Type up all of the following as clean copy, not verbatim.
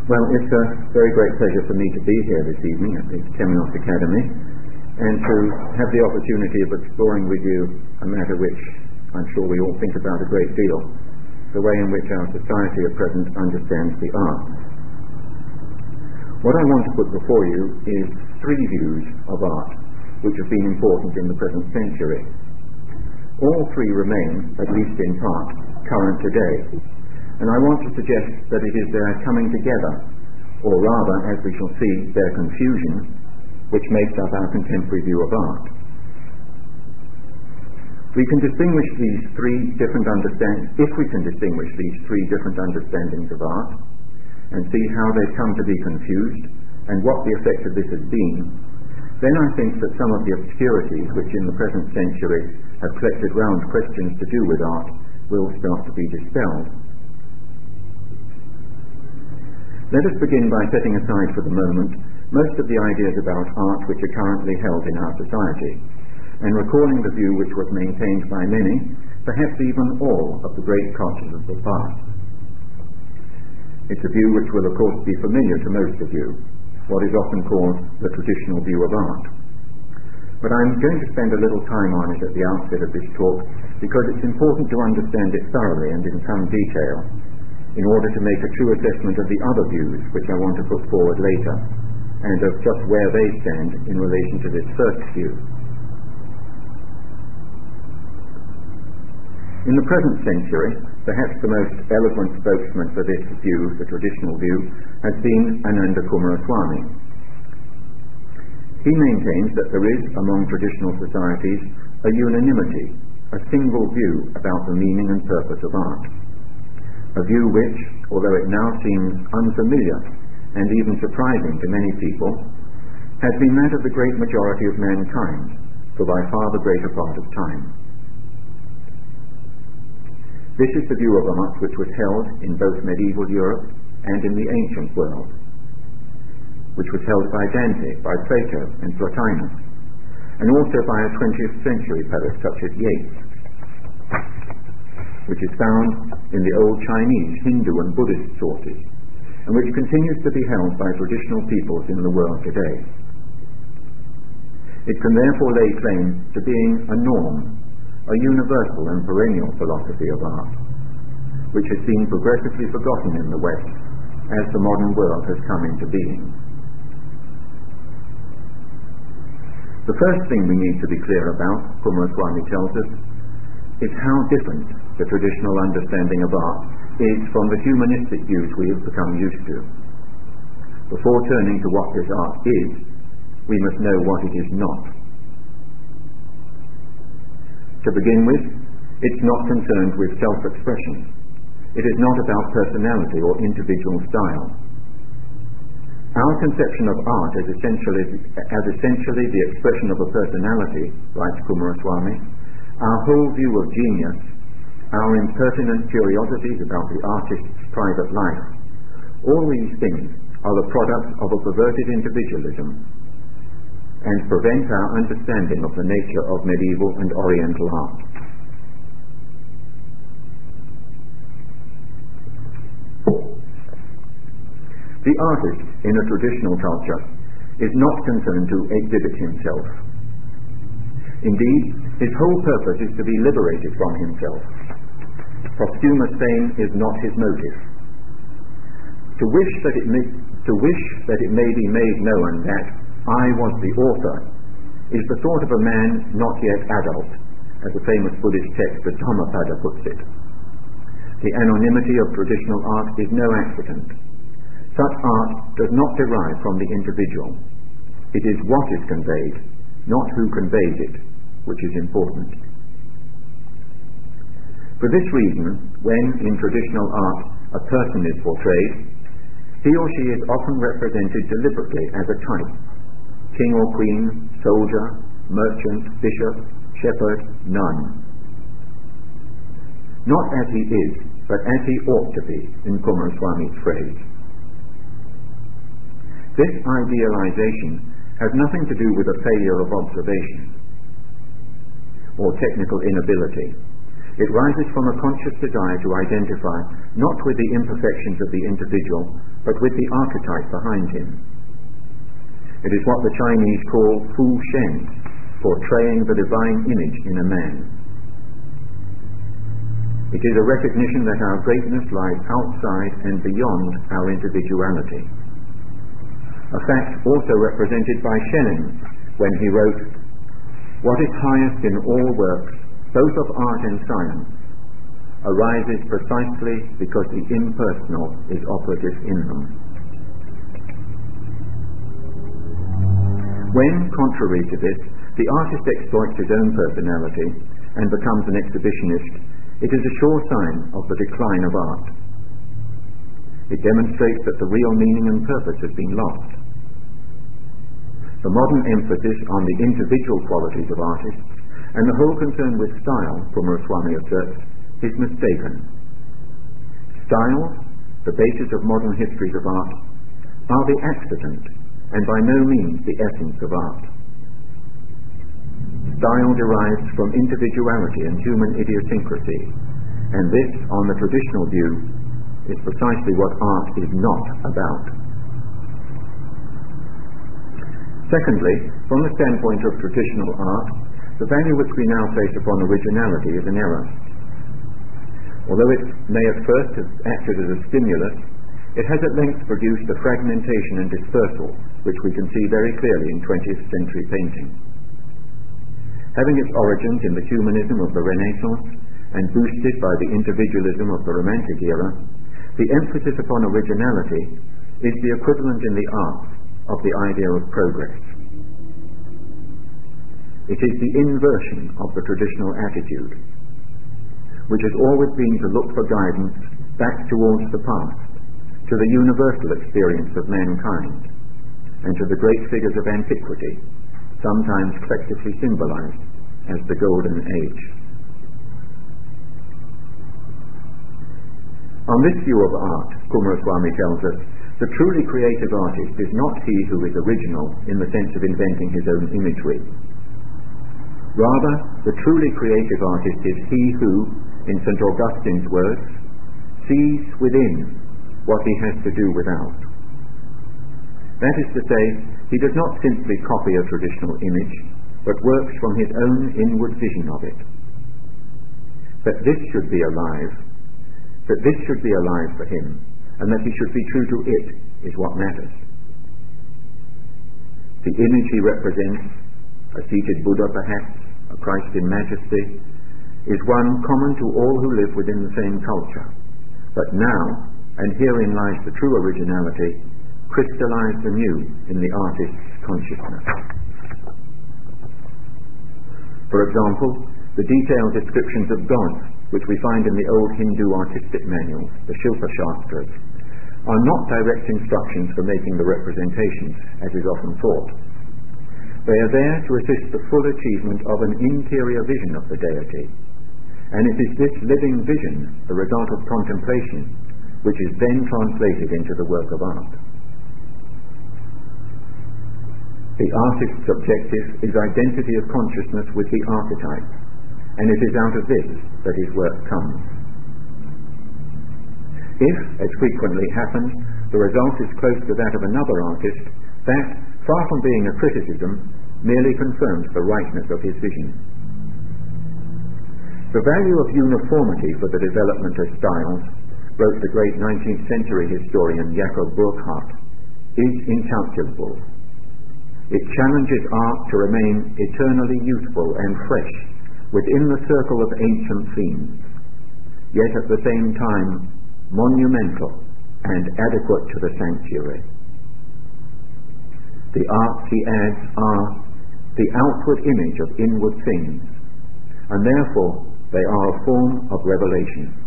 Well, it's a very great pleasure for me to be here this evening at the Temenos Academy and to have the opportunity of exploring with you a matter which I'm sure we all think about a great deal, the way in which our society at present understands the arts. What I want to put before you is three views of art which have been important in the present century. All three remain, at least in part, current today. And I want to suggest that it is their coming together, or rather, as we shall see, their confusion, which makes up our contemporary view of art. We can distinguish these three different understandings, if we can distinguish these three different understandings of art, and see how they've come to be confused, and what the effect of this has been, then I think that some of the obscurities which in the present century have collected round questions to do with art will start to be dispelled. Let us begin by setting aside for the moment most of the ideas about art which are currently held in our society, and recalling the view which was maintained by many, perhaps even all, of the great cultures of the past. It's a view which will of course be familiar to most of you, what is often called the traditional view of art. But I'm going to spend a little time on it at the outset of this talk because it's important to understand it thoroughly and in some detail, in order to make a true assessment of the other views which I want to put forward later, and of just where they stand in relation to this first view. In the present century, perhaps the most eloquent spokesman for this view, the traditional view, has been Ananda Coomaraswamy. He maintains that there is, among traditional societies, a unanimity, a single view about the meaning and purpose of art. A view which, although it now seems unfamiliar and even surprising to many people, has been that of the great majority of mankind for by far the greater part of time. This is the view of art which was held in both medieval Europe and in the ancient world, which was held by Dante, by Plato and Plotinus, and also by a 20th century poet such as Yeats, which is found in the old Chinese, Hindu and Buddhist sources, and which continues to be held by traditional peoples in the world today. It can therefore lay claim to being a norm, a universal and perennial philosophy of art, which has been progressively forgotten in the West as the modern world has come into being. The first thing we need to be clear about, Coomaraswamy tells us, is how different the traditional understanding of art is from the humanistic views we have become used to. Before turning to what this art is, we must know what it is not. To begin with, it's not concerned with self-expression. It is not about personality or individual style. Our conception of art as essentially the expression of a personality, writes Coomaraswamy, our whole view of genius, our impertinent curiosities about the artist's private life, all these things are the products of a perverted individualism and prevent our understanding of the nature of medieval and oriental art. The artist in a traditional culture is not concerned to exhibit himself. Indeed, his whole purpose is to be liberated from himself. Posthumous fame is not his motive. To wish that it may be made known that I was the author is the thought of a man not yet adult, as the famous Buddhist text, the Dhammapada, puts it. The anonymity of traditional art is no accident. Such art does not derive from the individual. It is what is conveyed, not who conveys it, which is important. For this reason, when in traditional art a person is portrayed, he or she is often represented deliberately as a type: king or queen, soldier, merchant, bishop, shepherd, nun. Not as he is, but as he ought to be, in Coomaraswamy's phrase. This idealization has nothing to do with a failure of observation or technical inability. It rises from a conscious desire to identify not with the imperfections of the individual, but with the archetype behind him. It is what the Chinese call Fu Shen, portraying the divine image in a man. It is a recognition that our greatness lies outside and beyond our individuality. A fact also represented by Schelling when he wrote, "What is highest in all works, both of art and science, arises precisely because the impersonal is operative in them." When, contrary to this, the artist exploits his own personality and becomes an exhibitionist, it is a sure sign of the decline of art. It demonstrates that the real meaning and purpose has been lost. The modern emphasis on the individual qualities of artists and the whole concern with style, Kumaraswamy asserts, is mistaken. Styles, the basis of modern histories of art, are the accident and by no means the essence of art. Style derives from individuality and human idiosyncrasy, and this, on the traditional view, is precisely what art is not about. Secondly, from the standpoint of traditional art, the value which we now place upon originality is an error. Although it may at first have acted as a stimulus, it has at length produced a fragmentation and dispersal which we can see very clearly in 20th century painting. Having its origins in the humanism of the Renaissance and boosted by the individualism of the Romantic era, the emphasis upon originality is the equivalent in the arts of the idea of progress. It is the inversion of the traditional attitude, which has always been to look for guidance back towards the past, to the universal experience of mankind, and to the great figures of antiquity, sometimes collectively symbolized as the Golden Age. On this view of art, Kumaraswamy tells us, the truly creative artist is not he who is original in the sense of inventing his own imagery. Rather, the truly creative artist is he who, in St. Augustine's words, sees within what he has to do without. That is to say, he does not simply copy a traditional image, but works from his own inward vision of it. That this should be alive for him, and that he should be true to it, is what matters. The image he represents, a seated Buddha perhaps, a Christ in majesty, is one common to all who live within the same culture, but now, and herein lies the true originality, crystallized anew in the artist's consciousness. For example, the detailed descriptions of gods which we find in the old Hindu artistic manuals, the Shilpa Shastras, are not direct instructions for making the representations, as is often thought. They are there to assist the full achievement of an interior vision of the deity, and it is this living vision, the result of contemplation, which is then translated into the work of art. The artist's objective is identity of consciousness with the archetype, and it is out of this that his work comes. If, as frequently happens, the result is close to that of another artist, that, far from being a criticism, merely confirms the rightness of his vision. The value of uniformity for the development of styles, wrote the great 19th century historian Jakob Burckhardt, is incalculable. It challenges art to remain eternally youthful and fresh within the circle of ancient themes, yet at the same time monumental and adequate to the sanctuary. The arts, he adds, are the outward image of inward things, and therefore they are a form of revelation.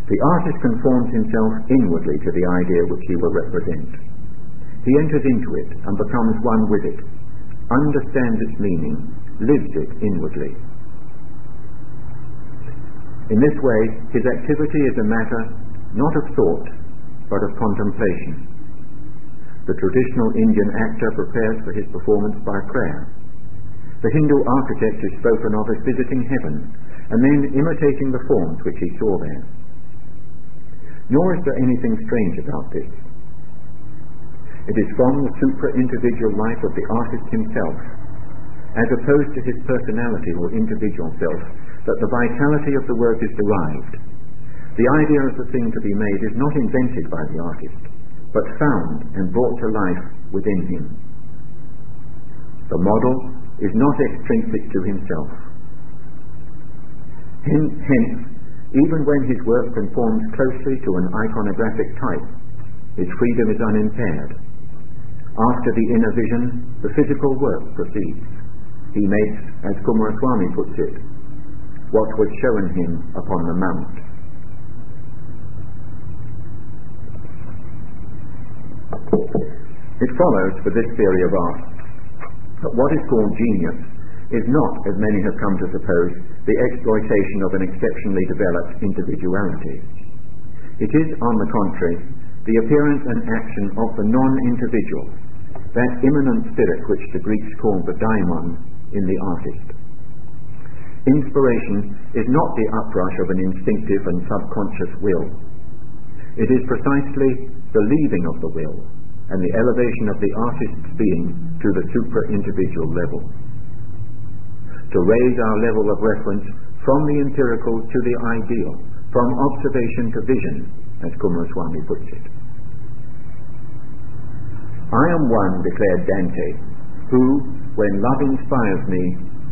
The artist conforms himself inwardly to the idea which he will represent. He enters into it and becomes one with it, understands its meaning, lives it inwardly. In this way, his activity is a matter not of thought, but of contemplation. The traditional Indian actor prepares for his performance by prayer. The Hindu architect is spoken of as visiting heaven, and then imitating the forms which he saw there. Nor is there anything strange about this. It is from the supra-individual life of the artist himself, as opposed to his personality or individual self, that the vitality of the work is derived. The idea of the thing to be made is not invented by the artist, but found and brought to life within him. The model is not extrinsic to himself. Hence, even when his work conforms closely to an iconographic type, his freedom is unimpaired. After the inner vision, the physical work proceeds. He makes, as Kumaraswamy puts it, what was shown him upon the mount. It follows for this theory of art that what is called genius is not, as many have come to suppose, the exploitation of an exceptionally developed individuality. It is, on the contrary, the appearance and action of the non-individual, that immanent spirit which the Greeks called the daimon in the artist. Inspiration is not the uprush of an instinctive and subconscious will. It is precisely the leaving of the will and the elevation of the artist's being to the supra-individual level. To raise our level of reference from the empirical to the ideal, from observation to vision, as Kumaraswamy puts it. I am one, declared Dante, who, when love inspires me,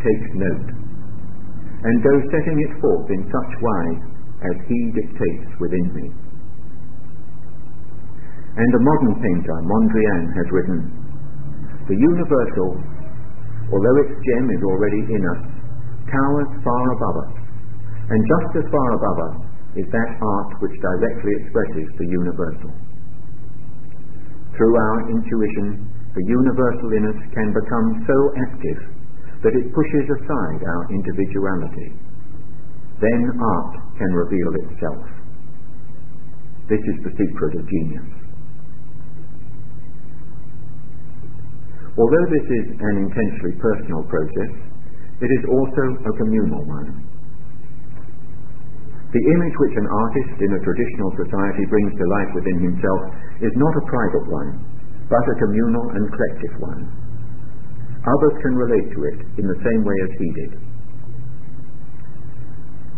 takes note, and goes setting it forth in such wise as he dictates within me. And a modern painter, Mondrian, has written, the universal, although its gem is already in us, towers far above us, and just as far above us is that art which directly expresses the universal. Through our intuition, the universal in us can become so active that it pushes aside our individuality. Then art can reveal itself. This is the secret of genius. Although this is an intensely personal process, it is also a communal one. The image which an artist in a traditional society brings to life within himself is not a private one, but a communal and collective one. Others can relate to it in the same way as he did.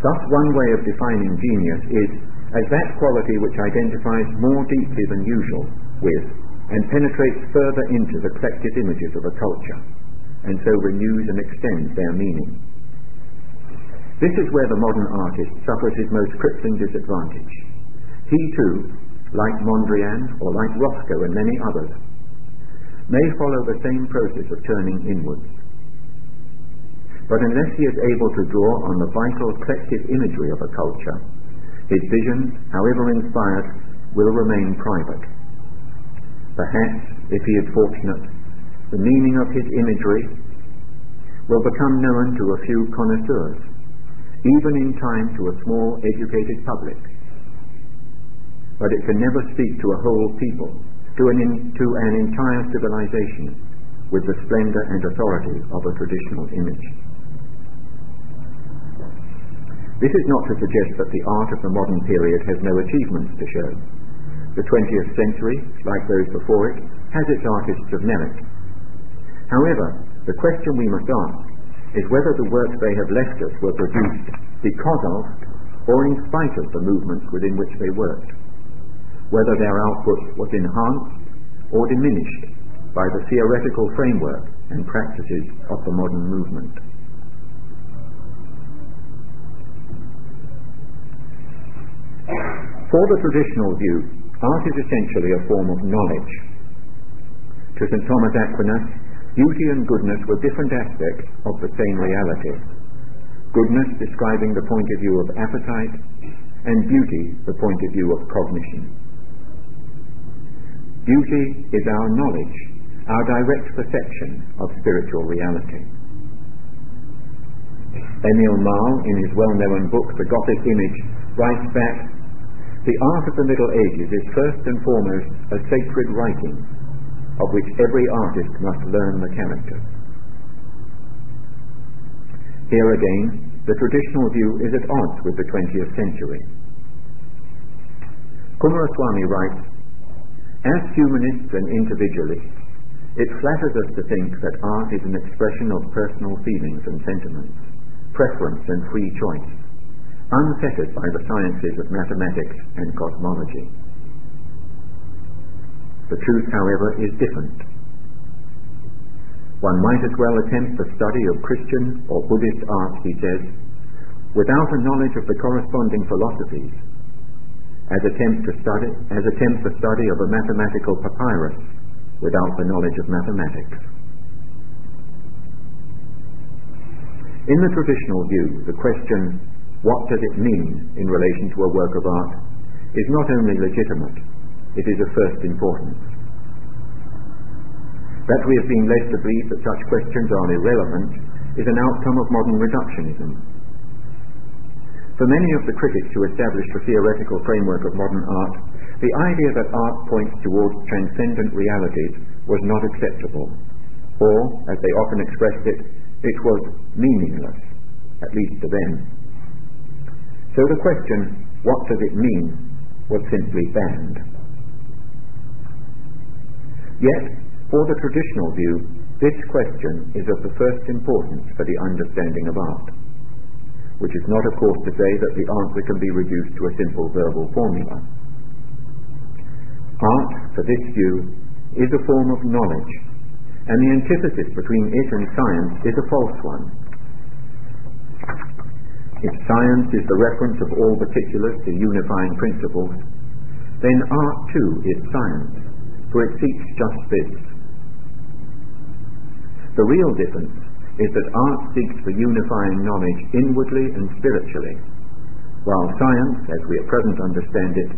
Thus, one way of defining genius is as that quality which identifies more deeply than usual with and penetrates further into the collective images of a culture, and so renews and extends their meaning. This is where the modern artist suffers his most crippling disadvantage. He too, like Mondrian or like Rothko and many others, may follow the same process of turning inwards. But unless he is able to draw on the vital collective imagery of a culture, his visions, however inspired, will remain private. Perhaps, if he is fortunate, the meaning of his imagery will become known to a few connoisseurs, even in time to a small educated public. But it can never speak to a whole people, to an entire civilization, with the splendor and authority of a traditional image. This is not to suggest that the art of the modern period has no achievements to show. The 20th century, like those before it, has its artists of merit. However, the question we must ask is whether the works they have left us were produced because of or in spite of the movements within which they worked, whether their output was enhanced or diminished by the theoretical framework and practices of the modern movement. For the traditional view, art is essentially a form of knowledge. To St. Thomas Aquinas, beauty and goodness were different aspects of the same reality. Goodness describing the point of view of appetite, and beauty the point of view of cognition. Beauty is our knowledge, our direct perception of spiritual reality. Emil Mahl, in his well-known book, The Gothic Image, writes that the art of the Middle Ages is first and foremost a sacred writing, of which every artist must learn the character. Here again, the traditional view is at odds with the 20th century. Kumaraswamy writes, "As humanists and individualists, it flatters us to think that art is an expression of personal feelings and sentiments, preference and free choice, unfettered by the sciences of mathematics and cosmology. The truth, however, is different. One might as well attempt the study of Christian or Buddhist art," he says, "without a knowledge of the corresponding philosophies, as attempt the study of a mathematical papyrus without the knowledge of mathematics." In the traditional view, the question, what does it mean in relation to a work of art, is not only legitimate, it is of first importance. That we have been led to believe that such questions are irrelevant is an outcome of modern reductionism. For many of the critics who established the theoretical framework of modern art, the idea that art points towards transcendent realities was not acceptable, or, as they often expressed it, it was meaningless, at least to them. So the question, what does it mean, was simply banned. Yet, for the traditional view, this question is of the first importance for the understanding of art, which is not, of course, to say that the answer can be reduced to a simple verbal formula. Art, for this view, is a form of knowledge, and the antithesis between it and science is a false one. If science is the reference of all particulars to unifying principles, then art too is science, for it seeks just this. The real difference is that art seeks the unifying knowledge inwardly and spiritually, while science, as we at present understand it,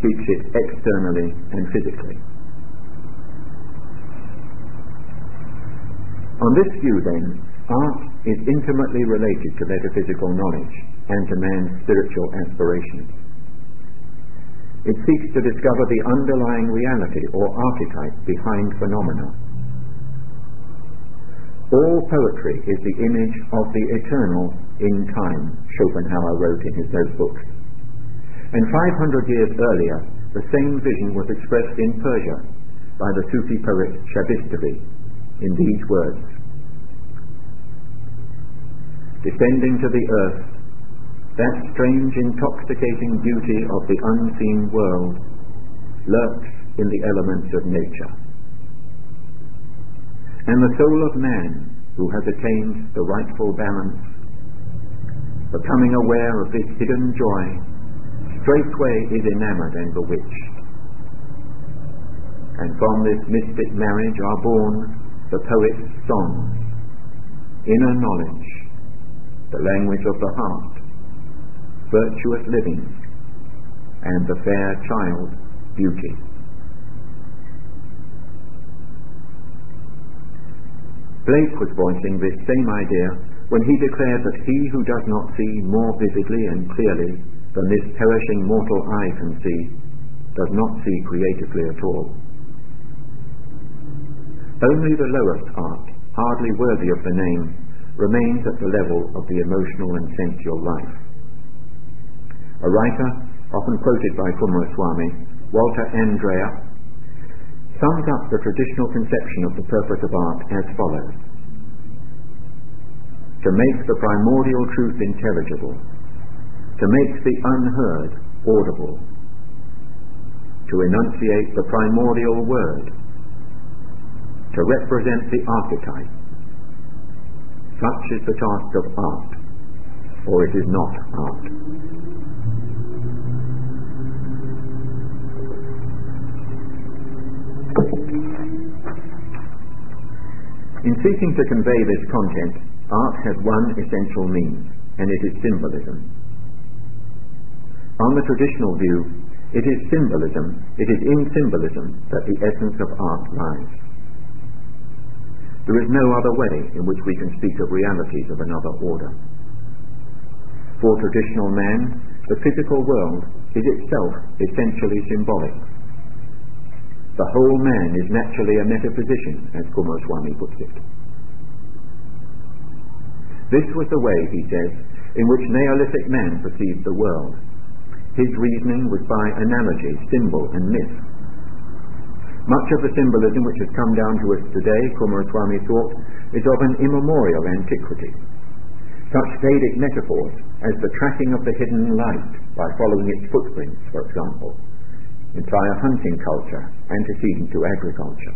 seeks it externally and physically. On this view, then, art is intimately related to metaphysical knowledge and to man's spiritual aspirations. It seeks to discover the underlying reality or archetype behind phenomena. All poetry is the image of the eternal in time, Schopenhauer wrote in his notebooks. And 500 years earlier, the same vision was expressed in Persia by the Sufi poet Shabistari in these words: "Descending to the earth, that strange intoxicating beauty of the unseen world lurks in the elements of nature. And the soul of man, who has attained the rightful balance, becoming aware of this hidden joy, straightway is enamored and bewitched. And from this mystic marriage are born the poet's songs, inner knowledge, the language of the heart, virtuous living, and the fair child, beauty." Blake was voicing this same idea when he declared that he who does not see more vividly and clearly than this perishing mortal eye can see, does not see creatively at all. Only the lowest art, hardly worthy of the name, remains at the level of the emotional and sensual life. A writer, often quoted by Kumaraswamy, Walter Andrea, sums up the traditional conception of the purpose of art as follows: to make the primordial truth intelligible, to make the unheard audible, to enunciate the primordial word, to represent the archetype. Such is the task of art, or it is not art. In seeking to convey this content, art has one essential means, and it is symbolism. On the traditional view, it is in symbolism that the essence of art lies. There is no other way in which we can speak of realities of another order. For traditional man, the physical world is itself essentially symbolic. The whole man is naturally a metaphysician, as Kumaraswamy puts it. This was the way, he says, in which Neolithic man perceived the world. His reasoning was by analogy, symbol and myth. Much of the symbolism which has come down to us today, Coomaraswamy thought, is of an immemorial antiquity. Such Vedic metaphors as the tracking of the hidden light by following its footprints, for example, imply a hunting culture antecedent to agriculture.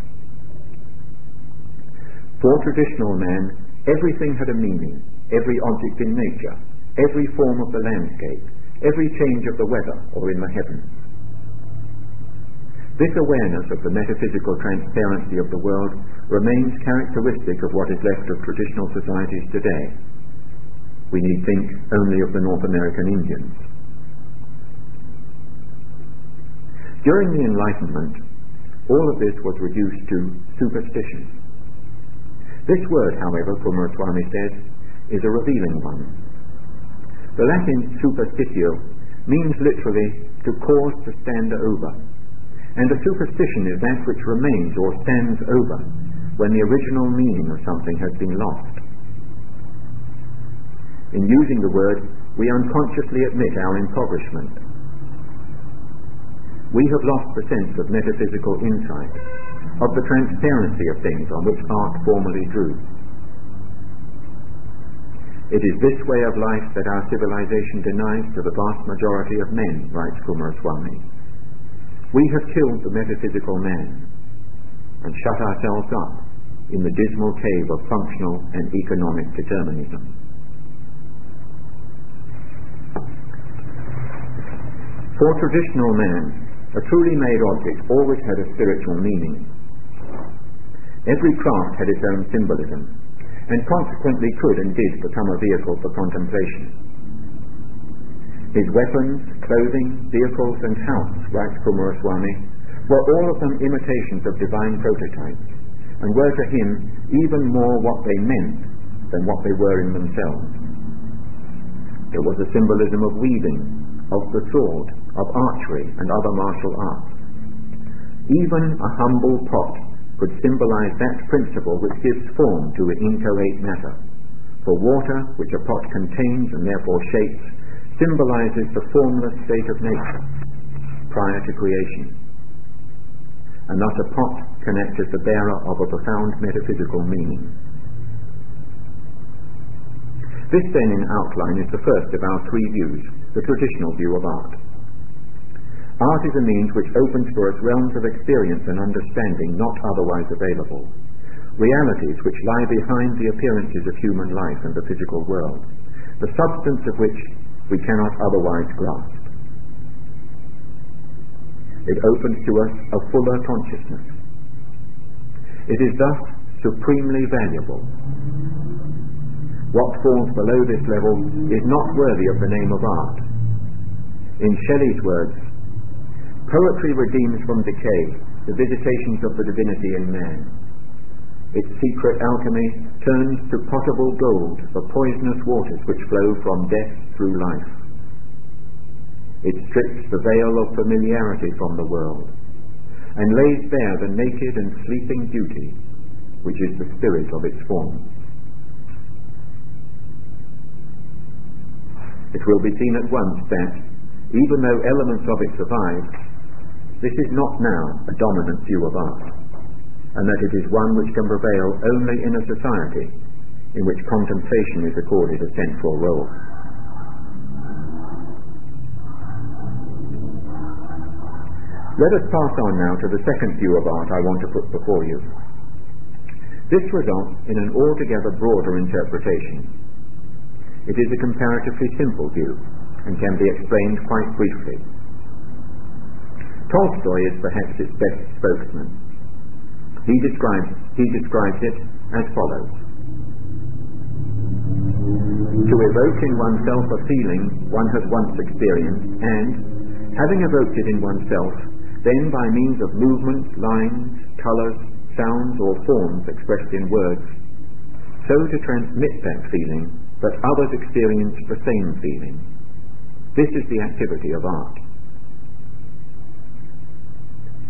For traditional man, everything had a meaning, every object in nature, every form of the landscape, every change of the weather or in the heavens. This awareness of the metaphysical transparency of the world remains characteristic of what is left of traditional societies today. We need think only of the North American Indians. During the Enlightenment, all of this was reduced to superstition. This word, however, Coomaraswamy says, is a revealing one. The Latin superstitio means literally to cause to stand over, and a superstition is that which remains or stands over when the original meaning of something has been lost. In using the word, we unconsciously admit our impoverishment. We have lost the sense of metaphysical insight, of the transparency of things on which art formerly drew. It is this way of life that our civilization denies to the vast majority of men, writes Coomaraswamy. We have killed the metaphysical man and shut ourselves up in the dismal cave of functional and economic determinism. For traditional man, a truly made object always had a spiritual meaning. Every craft had its own symbolism, and consequently could and did become a vehicle for contemplation. His weapons, clothing, vehicles and house, writes Coomaraswamy, were all of them imitations of divine prototypes, and were to him even more what they meant than what they were in themselves. There was a symbolism of weaving, of the sword, of archery and other martial arts. Even a humble pot could symbolize that principle which gives form to inchoate matter. For water, which a pot contains and therefore shapes, symbolizes the formless state of nature prior to creation. And thus a pot can act as the bearer of a profound metaphysical meaning. This then in outline is the first of our three views, the traditional view of art. Art is a means which opens for us realms of experience and understanding not otherwise available, realities which lie behind the appearances of human life and the physical world, the substance of which we cannot otherwise grasp. It opens to us a fuller consciousness. It is thus supremely valuable. What falls below this level is not worthy of the name of art. In Shelley's words, poetry redeems from decay the visitations of the divinity in man. Its secret alchemy turns to potable gold the poisonous waters which flow from death through life. It strips the veil of familiarity from the world and lays bare the naked and sleeping beauty which is the spirit of its form. It will be seen at once that, even though elements of it survive, this is not now a dominant view of art, and that it is one which can prevail only in a society in which contemplation is accorded a central role. Let us pass on now to the second view of art I want to put before you. This results in an altogether broader interpretation. It is a comparatively simple view and can be explained quite briefly. Tolstoy is perhaps its best spokesman. He describes it as follows: to evoke in oneself a feeling one has once experienced, and, having evoked it in oneself, then by means of movements, lines, colours, sounds or forms expressed in words, so to transmit that feeling that others experience the same feeling. This is the activity of art.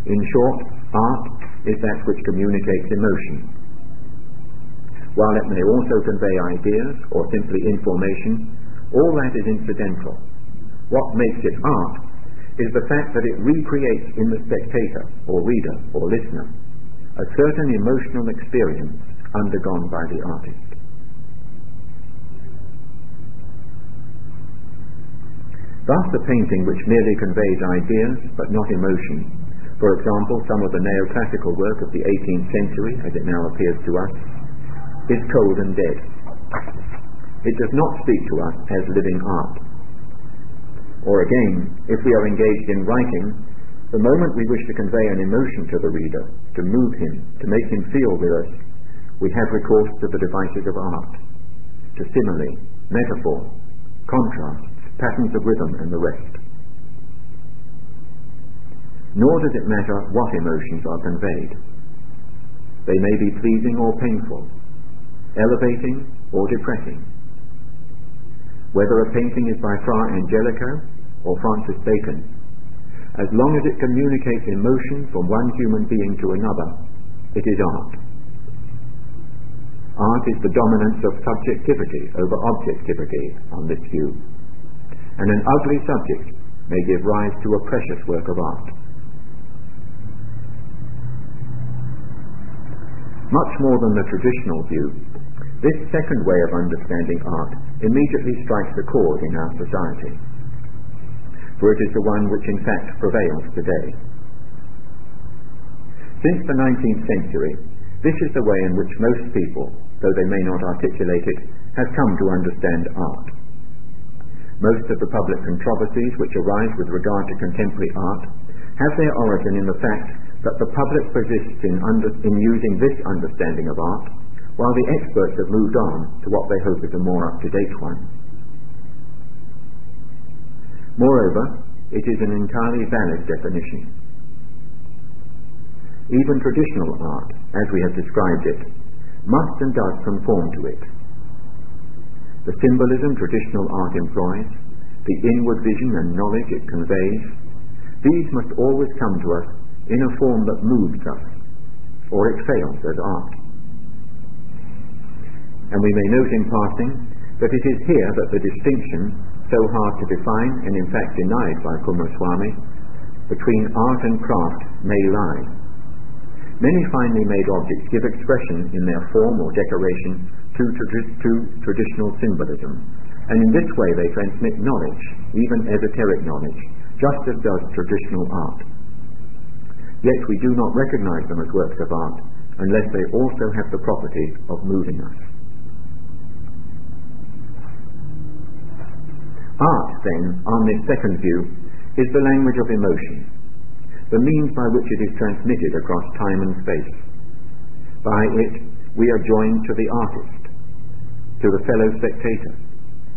In short, art is that which communicates emotion. While it may also convey ideas or simply information, all that is incidental. What makes it art is the fact that it recreates in the spectator, or reader, or listener, a certain emotional experience undergone by the artist. Thus, a painting which merely conveys ideas but not emotion, for example, some of the neoclassical work of the 18th century, as it now appears to us, is cold and dead. It does not speak to us as living art. Or again, if we are engaged in writing, the moment we wish to convey an emotion to the reader, to move him, to make him feel with us, we have recourse to the devices of art, to simile, metaphor, contrasts, patterns of rhythm, and the rest. Nor does it matter what emotions are conveyed. They may be pleasing or painful, elevating or depressing. Whether a painting is by Fra Angelico or Francis Bacon, as long as it communicates emotion from one human being to another, it is art. Art is the dominance of subjectivity over objectivity on this view, and an ugly subject may give rise to a precious work of art. Much more than the traditional view, this second way of understanding art immediately strikes a chord in our society, for it is the one which in fact prevails today. Since the 19th century, this is the way in which most people, though they may not articulate it, have come to understand art. Most of the public controversies which arise with regard to contemporary art have their origin in the fact that the public persists in using this understanding of art, while the experts have moved on to what they hope is a more up-to-date one. Moreover, it is an entirely valid definition. Even traditional art, as we have described it, must and does conform to it. The symbolism traditional art employs, the inward vision and knowledge it conveys, these must always come to us in a form that moves us, or it fails as art. And we may note in passing that it is here that the distinction, so hard to define and in fact denied by Kumaraswamy, between art and craft may lie. Many finely made objects give expression in their form or decoration to traditional symbolism, and in this way they transmit knowledge, even esoteric knowledge, just as does traditional art. Yet we do not recognize them as works of art unless they also have the property of moving us. Art, then, on this second view, is the language of emotion, the means by which it is transmitted across time and space. By it, we are joined to the artist, to the fellow spectator,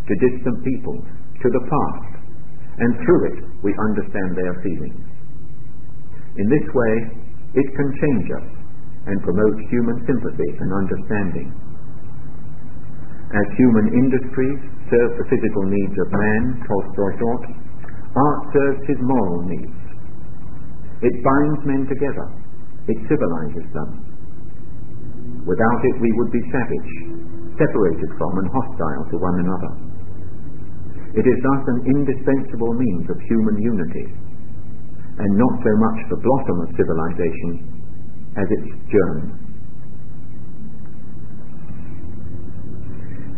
to distant peoples, to the past, and through it we understand their feelings. In this way, it can change us and promote human sympathy and understanding. As human industries serve the physical needs of man, Tolstoy thought, art serves his moral needs. It binds men together. It civilizes them. Without it we would be savage, separated from and hostile to one another. It is thus an indispensable means of human unity, and not so much the blossom of civilization as its germ.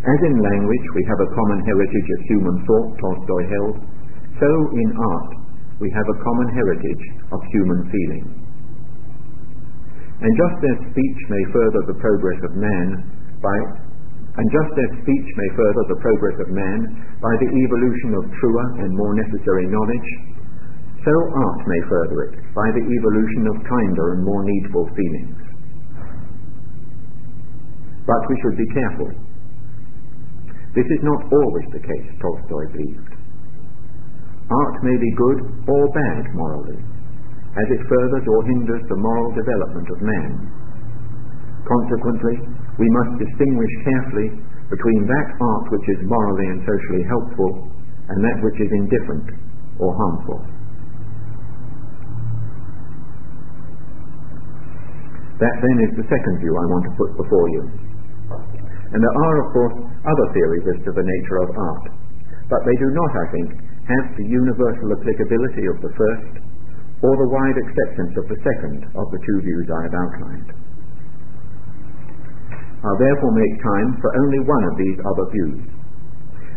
As in language we have a common heritage of human thought, Tolstoy held, so in art we have a common heritage of human feeling. And just as speech may further the progress of man by the evolution of truer and more necessary knowledge, so art may further it by the evolution of kinder and more needful feelings. But we should be careful. This is not always the case, Tolstoy believed. Art may be good or bad morally, as it furthers or hinders the moral development of man. Consequently, we must distinguish carefully between that art which is morally and socially helpful and that which is indifferent or harmful. That then is the second view I want to put before you. And there are, of course, other theories as to the nature of art, but they do not, I think, have the universal applicability of the first, or the wide acceptance of the second of the two views I have outlined. I'll therefore make time for only one of these other views,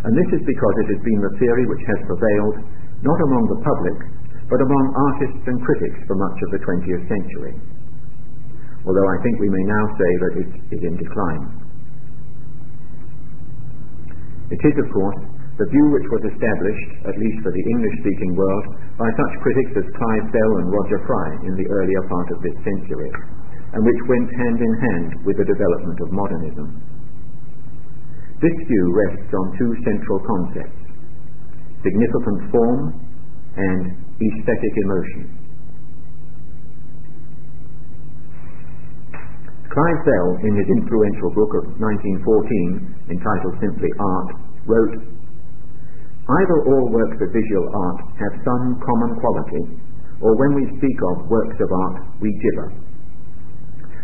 and this is because it has been the theory which has prevailed not among the public, but among artists and critics for much of the 20th century, although I think we may now say that it is in decline. It is, of course, the view which was established, at least for the English-speaking world, by such critics as Clive Bell and Roger Fry in the earlier part of this century, and which went hand in hand with the development of modernism. This view rests on two central concepts: significant form and aesthetic emotion. Clive Bell, in his influential book of 1914, entitled simply Art, wrote, "Either all works of visual art have some common quality, or when we speak of works of art, we gibber."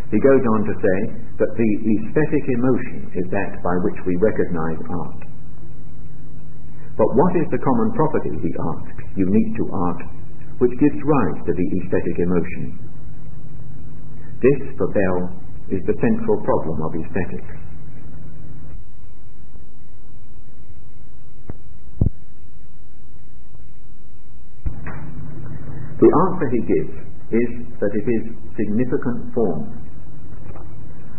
He goes on to say that the aesthetic emotion is that by which we recognize art. But what is the common property, he asks, unique to art, which gives rise to the aesthetic emotion? This, for Bell, is the central problem of aesthetics. The answer he gives is that it is significant form.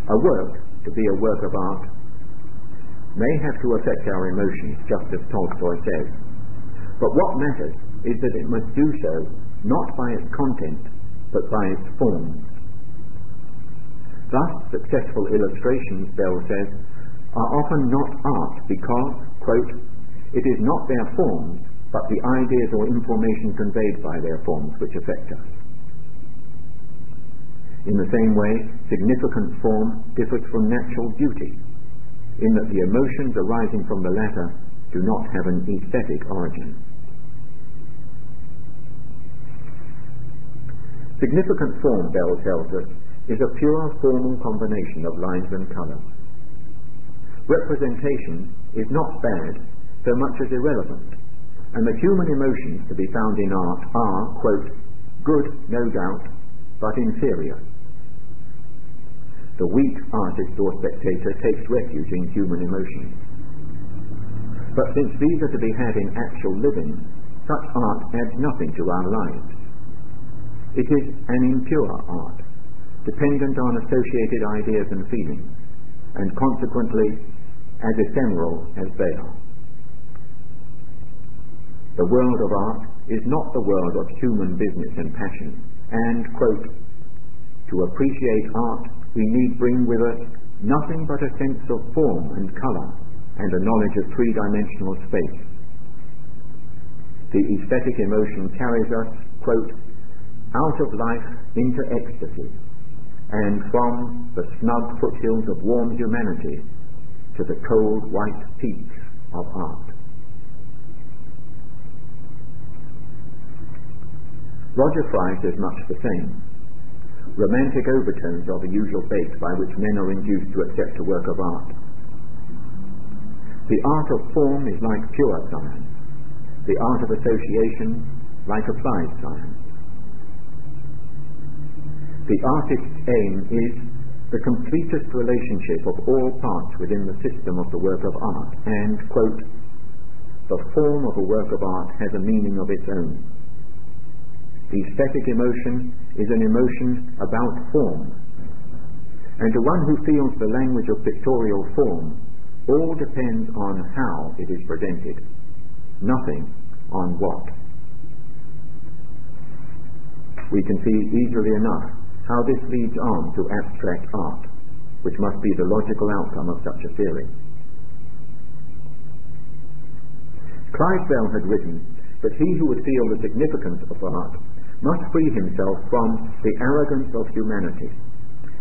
A work, to be a work of art, may have to affect our emotions, just as Tolstoy says, but what matters is that it must do so not by its content, but by its forms. Thus, successful illustrations, Bell says, are often not art because, quote, "it is not their forms, but the ideas or information conveyed by their forms which affect us." In the same way, significant form differs from natural beauty, in that the emotions arising from the latter do not have an aesthetic origin. Significant form, Bell tells us, is a pure formal combination of lines and colours. Representation is not bad so much as irrelevant, and the human emotions to be found in art are, quote, "good, no doubt, but inferior." The weak artist or spectator takes refuge in human emotions. But since these are to be had in actual living, such art adds nothing to our lives. It is an impure art, dependent on associated ideas and feelings, and consequently as ephemeral as they are. The world of art is not the world of human business and passion, and, quote, "to appreciate art we need bring with us nothing but a sense of form and colour and a knowledge of three-dimensional space. The aesthetic emotion carries us, quote, out of life into ecstasy, and from the snug foothills of warm humanity to the cold white peaks of art." Roger Fry says much the same. Romantic overtones are the usual bait by which men are induced to accept a work of art. The art of form is like pure science, the art of association like applied science. The artist's aim is the completest relationship of all parts within the system of the work of art, and, quote, "the form of a work of art has a meaning of its own. The aesthetic emotion is an emotion about form, and to one who feels the language of pictorial form, all depends on how it is presented, nothing on what." We can see easily enough how this leads on to abstract art, which must be the logical outcome of such a theory. Clive Bell had written that he who would feel the significance of art must free himself from the arrogance of humanity,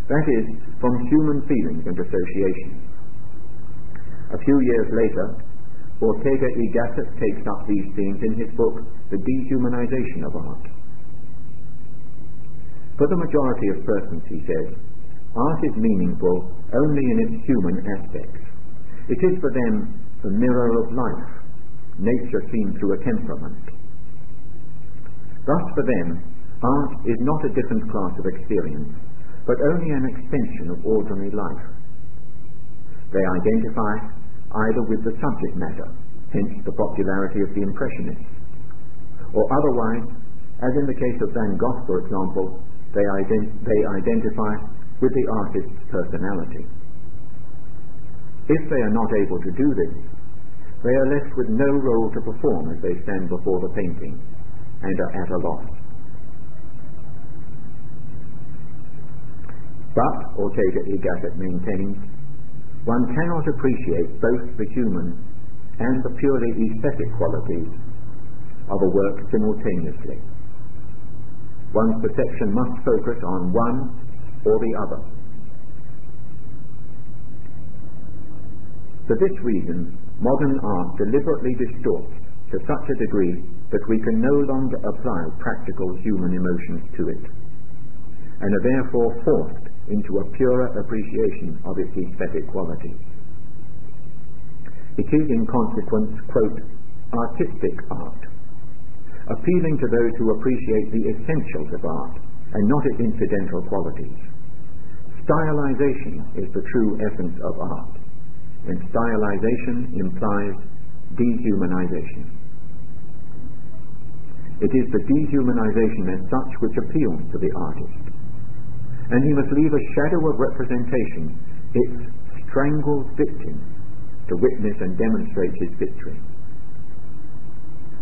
that is, from human feelings and associations. A few years later, Ortega y Gasset takes up these themes in his book, The Dehumanization of Art. For the majority of persons, he says, art is meaningful only in its human aspects. It is for them the mirror of life, nature seen through a temperament. Thus for them, art is not a different class of experience, but only an extension of ordinary life. They identify either with the subject matter, hence the popularity of the Impressionists, or otherwise, as in the case of Van Gogh, for example, they identify with the artist's personality. If they are not able to do this, they are left with no role to perform as they stand before the painting and are at a loss. But, Ortega y Gasset maintains, one cannot appreciate both the human and the purely aesthetic qualities of a work simultaneously. One's perception must focus on one or the other. For this reason, modern art deliberately distorts to such a degree that we can no longer apply practical human emotions to it, and are therefore forced into a purer appreciation of its aesthetic qualities. It is in consequence, quote, artistic art, appealing to those who appreciate the essentials of art and not its incidental qualities. Stylization is the true essence of art, and stylization implies dehumanization. It is the dehumanization as such which appeals to the artist, and he must leave a shadow of representation, its strangled victim, to witness and demonstrate his victory.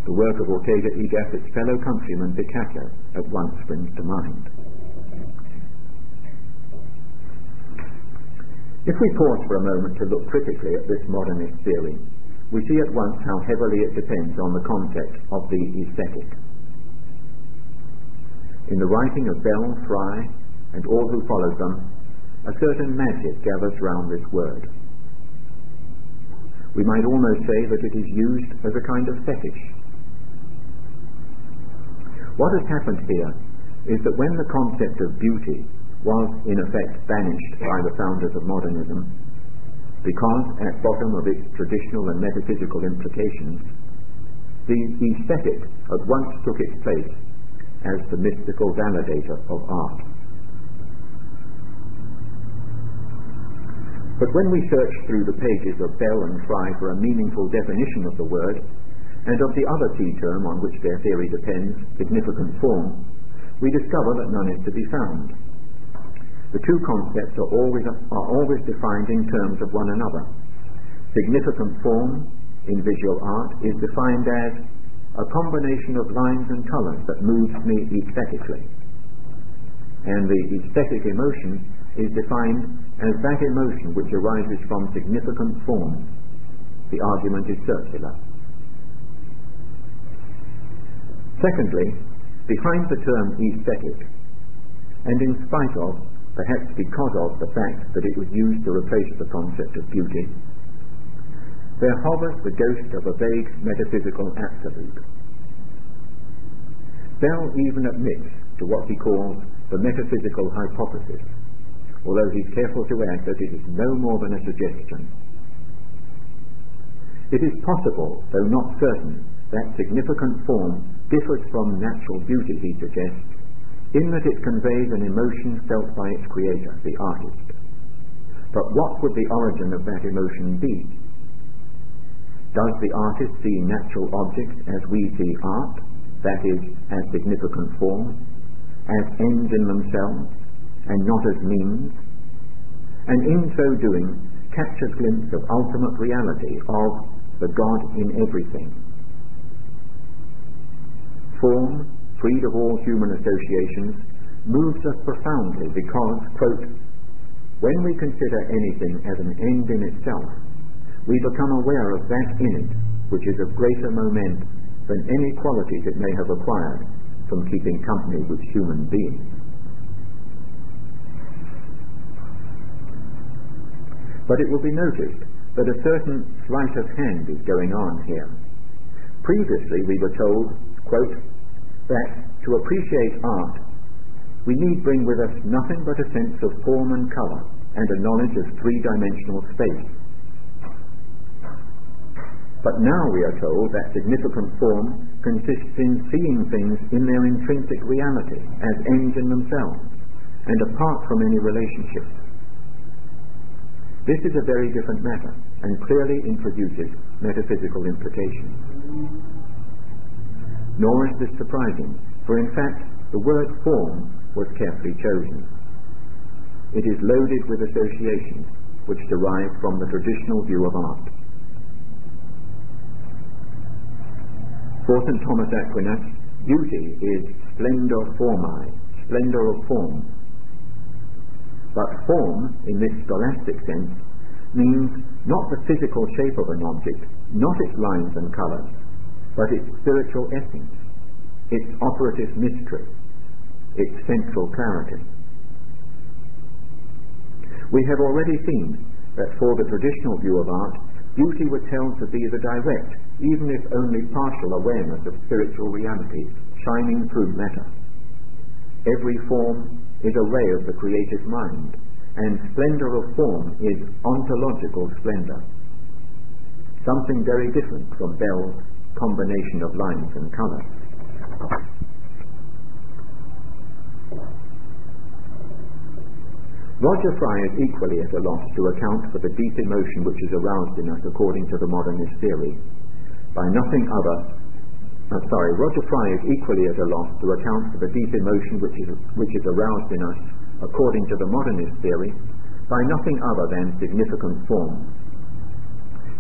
The work of Ortega y Gasset's fellow countryman Picasso at once springs to mind. If we pause for a moment to look critically at this modernist theory, we see at once how heavily it depends on the concept of the aesthetic. In the writing of Bell, Fry, and all who followed them, a certain magic gathers round this word. We might almost say that it is used as a kind of fetish. What has happened here is that when the concept of beauty was in effect banished by the founders of modernism, because at bottom of its traditional and metaphysical implications, the aesthetic at once took its place as the mystical validator of art. But when we search through the pages of Bell and Fry for a meaningful definition of the word, and of the other key term on which their theory depends, significant form, we discover that none is to be found. The two concepts are always defined in terms of one another. Significant form in visual art is defined as a combination of lines and colours that moves me aesthetically, and the aesthetic emotion is defined as that emotion which arises from significant form. The argument is circular. Secondly, behind the term aesthetic, and in spite of, perhaps because of, the fact that it was used to replace the concept of beauty, there hovers the ghost of a vague metaphysical absolute. Bell even admits to what he calls the metaphysical hypothesis, although he's careful to add that it is no more than a suggestion. It is possible, though not certain, that significant form differs from natural beauty, he suggests, in that it conveys an emotion felt by its creator, the artist. But what would the origin of that emotion be? Does the artist see natural objects as we see art, that is, as significant form, as ends in themselves, and not as means, and in so doing catch a glimpse of ultimate reality, of the God in everything? Form, freed of all human associations, moves us profoundly because, quote, when we consider anything as an end in itself, we become aware of that in it which is of greater moment than any qualities it may have acquired from keeping company with human beings. But it will be noticed that a certain sleight of hand is going on here. Previously we were told, quote, that to appreciate art we need bring with us nothing but a sense of form and colour and a knowledge of three-dimensional space. But now we are told that significant form consists in seeing things in their intrinsic reality as ends in themselves and apart from any relationship. This is a very different matter and clearly introduces metaphysical implications. Nor is this surprising, for in fact the word form was carefully chosen. It is loaded with associations which derive from the traditional view of art. For St. Thomas Aquinas, beauty is splendor formae, splendor of form. But form, in this scholastic sense, means not the physical shape of an object, not its lines and colours, but its spiritual essence, its operative mystery, its central clarity. We have already seen that for the traditional view of art, beauty was held to be the direct, even if only partial awareness of spiritual reality shining through matter. Every form is a ray of the creative mind, and splendor of form is ontological splendor, something very different from Bell's combination of lines and colours. Roger Fry is equally at a loss to account for the deep emotion which is aroused in us according to the modernist theory. Roger Fry is equally at a loss to account for the deep emotion which is aroused in us according to the modernist theory by nothing other than significant form.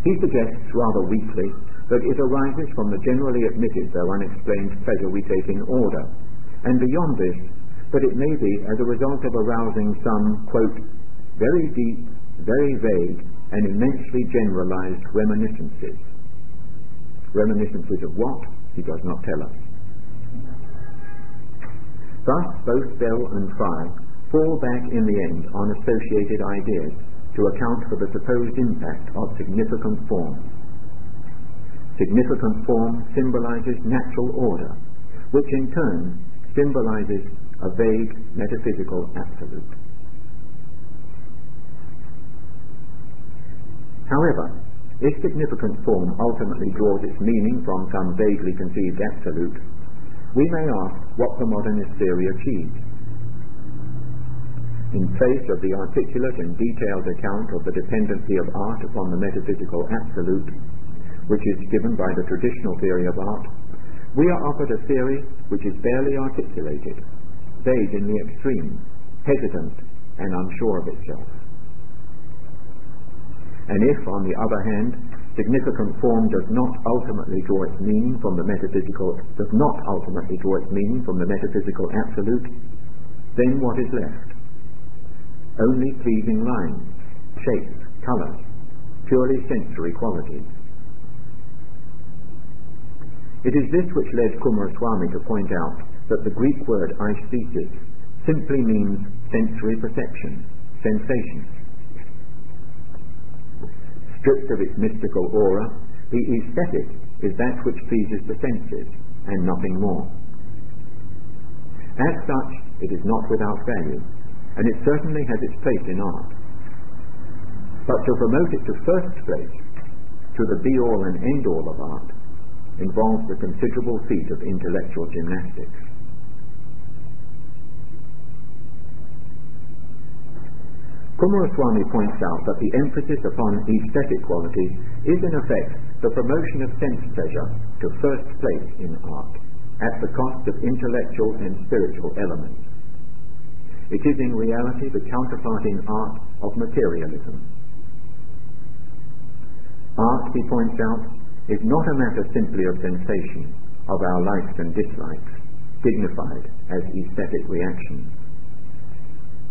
He suggests rather weakly that it arises from the generally admitted though unexplained pleasure we take in order, and beyond this, that it may be as a result of arousing some, quote, very deep, very vague, and immensely generalized reminiscences. Reminiscences of what? He does not tell us. Thus, both Bell and Fry fall back in the end on associated ideas to account for the supposed impact of significant form. Significant form symbolizes natural order, which in turn symbolizes a vague metaphysical absolute. However, if significant form ultimately draws its meaning from some vaguely conceived absolute, we may ask what the modernist theory achieves. In place of the articulate and detailed account of the dependency of art upon the metaphysical absolute, which is given by the traditional theory of art, we are offered a theory which is barely articulated, vague in the extreme, hesitant and unsure of itself. And if, on the other hand, significant form does not ultimately draw its meaning from the metaphysical absolute, then what is left? Only pleasing lines, shapes, colours, purely sensory qualities. It is this which led Coomaraswamy to point out that the Greek word aesthesis simply means sensory perception, sensation. Stripped of its mystical aura, the aesthetic is that which pleases the senses and nothing more. As such, it is not without value, and it certainly has its place in art. But to promote it to first place, to the be-all and end-all of art, involves the considerable feat of intellectual gymnastics. Coomaraswamy points out that the emphasis upon aesthetic qualities is in effect the promotion of sense pleasure to first place in art, at the cost of intellectual and spiritual elements. It is in reality the counterpart in art of materialism. Art, he points out, is not a matter simply of sensation, of our likes and dislikes, dignified as aesthetic reactions.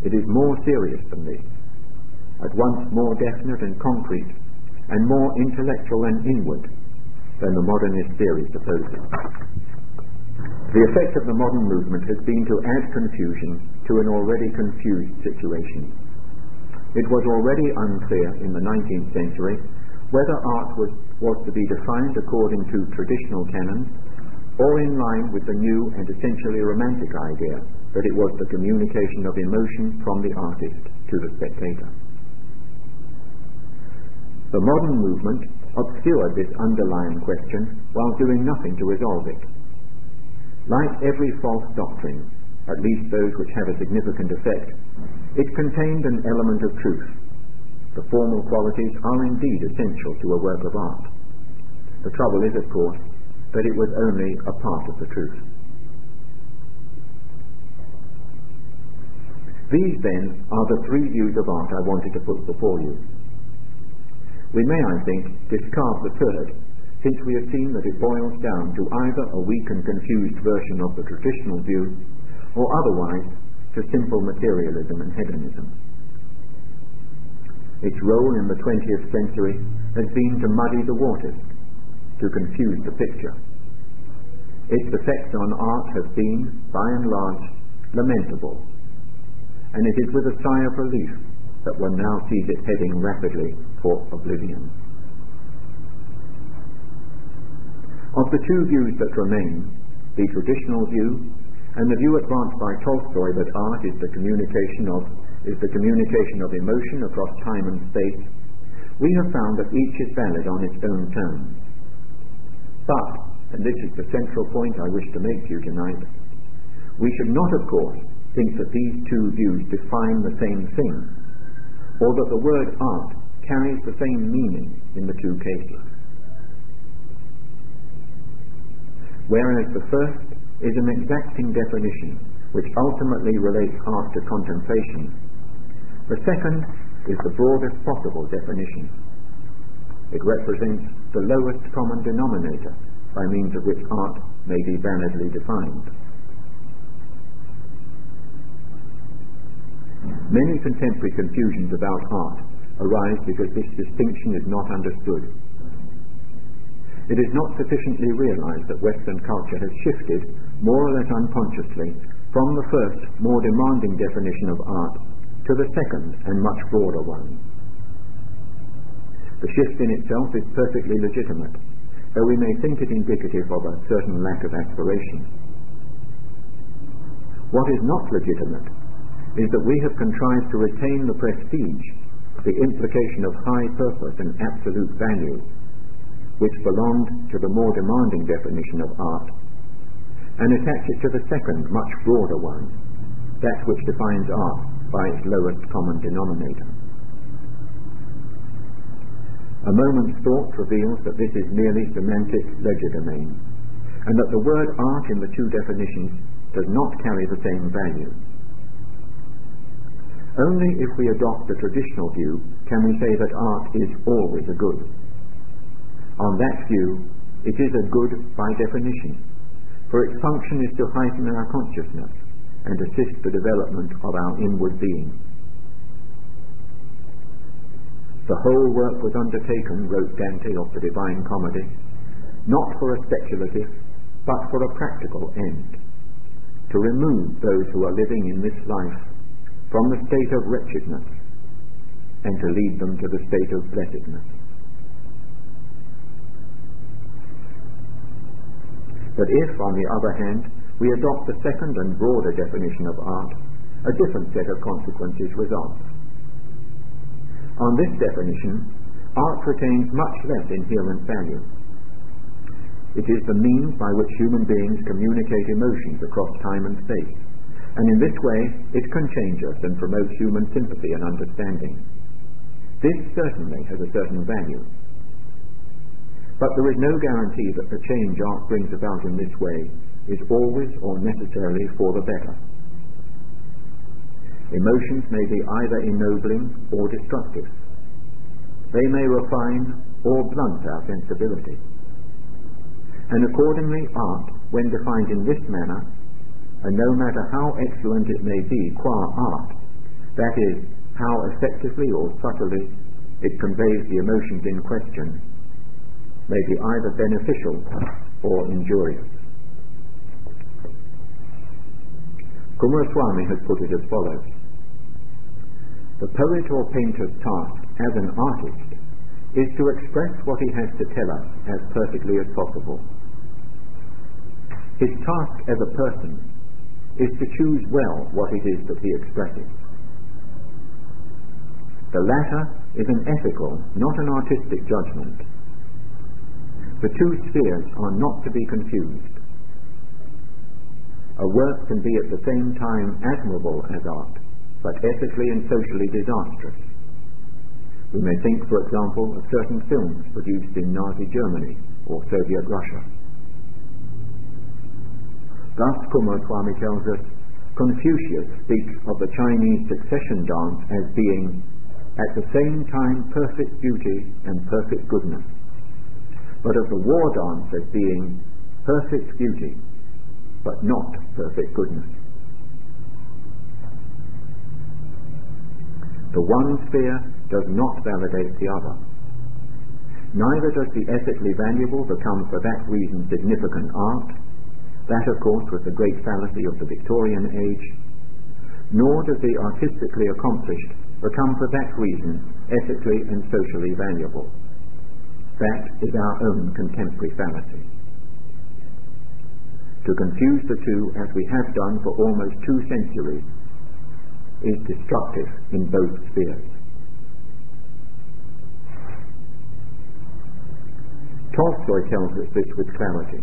It is more serious than this, at once more definite and concrete, and more intellectual and inward than the modernist theory supposes. The effect of the modern movement has been to add confusion to an already confused situation. It was already unclear in the 19th century whether art was to be defined according to traditional canons or in line with the new and essentially romantic idea that it was the communication of emotion from the artist to the spectator. The modern movement obscured this underlying question while doing nothing to resolve it. Like every false doctrine, at least those which have a significant effect, it contained an element of truth. The formal qualities are indeed essential to a work of art. The trouble is, of course, that it was only a part of the truth. These, then, are the three views of art I wanted to put before you. We may, I think, discard the third, since we have seen that it boils down to either a weak and confused version of the traditional view, or otherwise to simple materialism and hedonism. Its role in the 20th century has been to muddy the waters, to confuse the picture. Its effects on art have been, by and large, lamentable, and it is with a sigh of relief that one now sees it heading rapidly for oblivion. Of the two views that remain, the traditional view and the view advanced by Tolstoy that art is the communication of emotion across time and space, we have found that each is valid on its own terms. But, and this is the central point I wish to make to you tonight, we should not, of course, think that these two views define the same thing, or that the word art carries the same meaning in the two cases. Whereas the first is an exacting definition which ultimately relates art to contemplation, the second is the broadest possible definition. It represents the lowest common denominator by means of which art may be validly defined. Many contemporary confusions about art arise because this distinction is not understood. It is not sufficiently realized that Western culture has shifted, more or less unconsciously, from the first, more demanding definition of art to the second and much broader one. The shift in itself is perfectly legitimate, though we may think it indicative of a certain lack of aspiration. What is not legitimate is that we have contrived to retain the prestige, the implication of high purpose and absolute value, which belonged to the more demanding definition of art, and attach it to the second, much broader one, that which defines art by its lowest common denominator. A moment's thought reveals that this is merely semantic legerdemain, and that the word art in the two definitions does not carry the same value. Only if we adopt the traditional view can we say that art is always a good. On that view, it is a good by definition, for its function is to heighten our consciousness and assist the development of our inward being. The whole work was undertaken, wrote Dante of the Divine Comedy, not for a speculative, but for a practical end, to remove those who are living in this life from the state of wretchedness and to lead them to the state of blessedness. But if, on the other hand, we adopt the second and broader definition of art, a different set of consequences results. On this definition, art retains much less inherent value. It is the means by which human beings communicate emotions across time and space, and in this way it can change us and promote human sympathy and understanding. This certainly has a certain value. But there is no guarantee that the change art brings about in this way is always or necessarily for the better. Emotions may be either ennobling or destructive. They may refine or blunt our sensibility. And accordingly, art, when defined in this manner, and no matter how excellent it may be qua art, that is, how effectively or subtly it conveys the emotions in question, may be either beneficial or injurious. Coomaraswamy has put it as follows: the poet or painter's task as an artist is to express what he has to tell us as perfectly as possible. His task as a person is to choose well what it is that he expresses. The latter is an ethical, not an artistic judgment, The two spheres are not to be confused. A work can be at the same time admirable as art, but ethically and socially disastrous. We may think, for example, of certain films produced in Nazi Germany or Soviet Russia. Thus, Kumaraswamy tells us, Confucius speaks of the Chinese succession dance as being at the same time perfect beauty and perfect goodness, but of the war dance as being perfect beauty but not perfect goodness. The one sphere does not validate the other. Neither does the ethically valuable become for that reason significant art. That, of course, was the great fallacy of the Victorian age. Nor does the artistically accomplished become for that reason ethically and socially valuable. That is our own contemporary fallacy. To confuse the two, as we have done for almost 2 centuries, is destructive in both spheres. Tolstoy tells us this with clarity.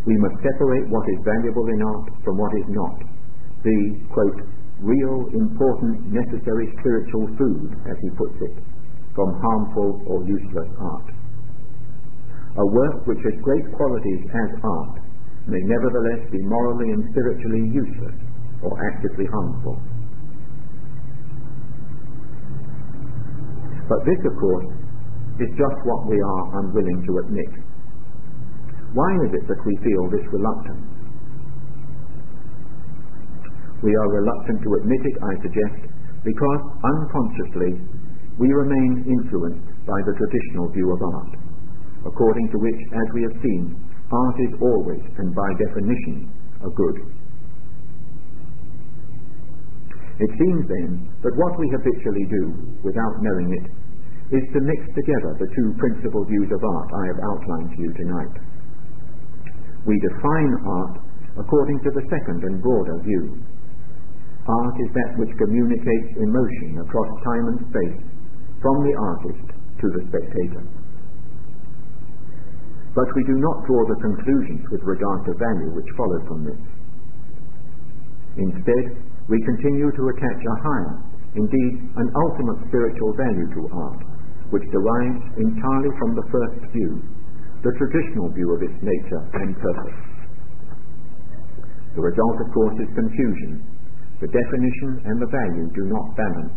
We must separate what is valuable in art from what is not, the, quote, real, important, necessary spiritual food, as he puts it, from harmful or useless art. A work which has great qualities as art may nevertheless be morally and spiritually useless or actively harmful. But this, of course, is just what we are unwilling to admit. Why is it that we feel this reluctance? We are reluctant to admit it, I suggest, because unconsciously we remain influenced by the traditional view of art, according to which, as we have seen, art is always and by definition a good. It seems then that what we habitually do, without knowing it, is to mix together the two principal views of art I have outlined to you tonight. We define art according to the second and broader view. Art is that which communicates emotion across time and space, from the artist to the spectator. But we do not draw the conclusions with regard to value which follow from this. Instead, we continue to attach a higher, indeed an ultimate spiritual value to art, which derives entirely from the first view, the traditional view of its nature and purpose. The result, of course, is confusion. The definition and the value do not balance.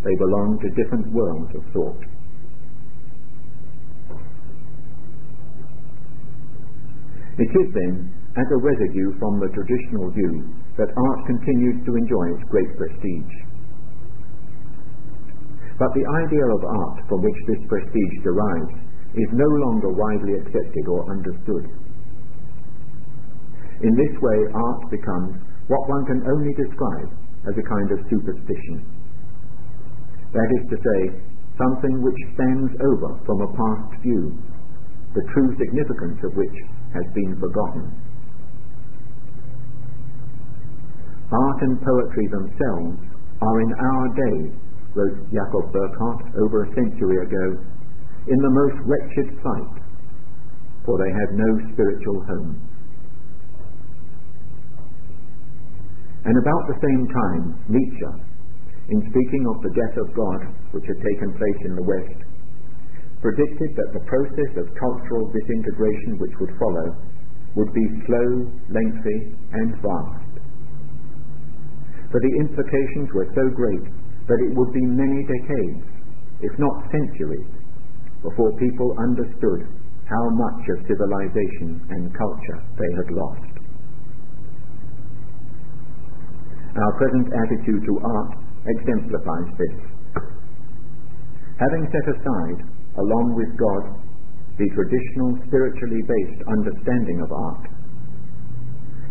They belong to different worlds of thought. It is then, as a residue from the traditional view, that art continues to enjoy its great prestige. But the ideal of art from which this prestige derives is no longer widely accepted or understood. In this way, art becomes what one can only describe as a kind of superstition. That is to say, something which stands over from a past view, the true significance of which has been forgotten. Art and poetry themselves are in our day, wrote Jacob Burckhardt over a century ago, in the most wretched plight, for they have no spiritual home. And about the same time, Nietzsche, in speaking of the death of God which had taken place in the West, predicted that the process of cultural disintegration which would follow would be slow, lengthy, and vast. For the implications were so great that it would be many decades, if not centuries, before people understood how much of civilization and culture they had lost. Our present attitude to art exemplifies this. Having set aside, along with God, the traditional spiritually based understanding of art,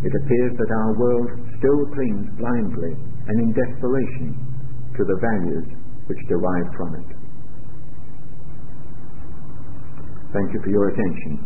it appears that our world still clings blindly and in desperation to the values which derive from it. Thank you for your attention.